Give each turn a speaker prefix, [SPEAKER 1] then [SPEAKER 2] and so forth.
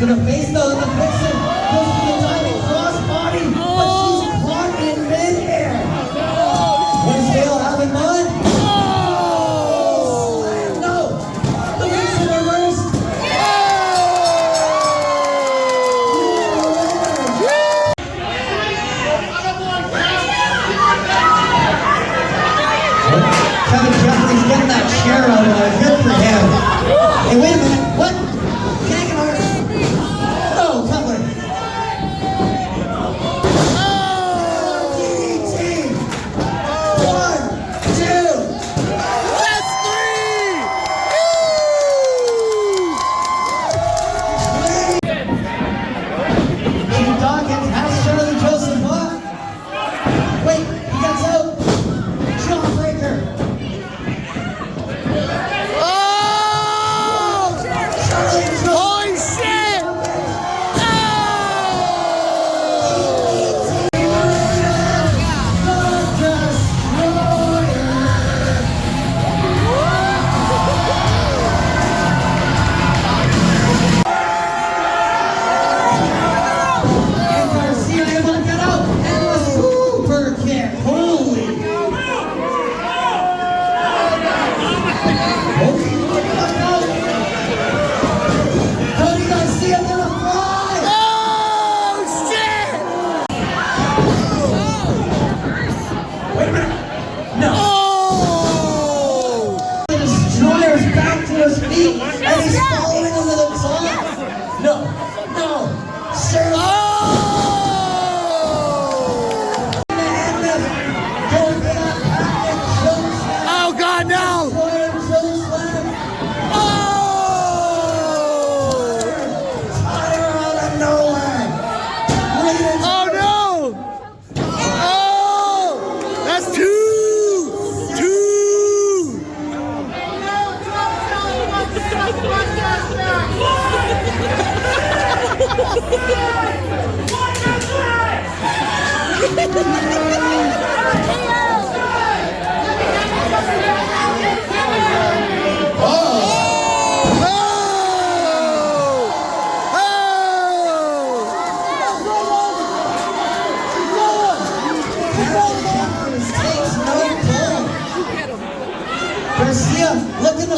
[SPEAKER 1] to the face though, and the Vixen goes for the diving crossbody, but she's caught in midair. What does Dale have in mind? No! The Vixen reversed! Kevin Jeffries getting that chair out of there. Good for him. Hey, wait a minute. What? Can't get over. Oh, Cutler. DDT. 1, 2.
[SPEAKER 2] That's 3!
[SPEAKER 1] King Dawkins has Shirley Joseph off. Wait, he gets out. Jawbreaker.
[SPEAKER 2] Holy shit!
[SPEAKER 1] And Garcia able to get out. And a super kick. Holy. Look out. Cody Garcia gonna fly.
[SPEAKER 2] Oh shit!
[SPEAKER 1] Wait a minute. No.
[SPEAKER 2] Oh!
[SPEAKER 1] The Destroyer's back to his feet, and he's following him to the top. No. No. Shirley.
[SPEAKER 2] Oh!
[SPEAKER 1] Going for that packet choke slam.
[SPEAKER 2] Oh god, no!
[SPEAKER 1] Destroyer choke slam.
[SPEAKER 2] Oh!
[SPEAKER 1] Fire out of nowhere. Raiden
[SPEAKER 2] Oh no! Oh! That's 2! 2!
[SPEAKER 1] Garcia, look in the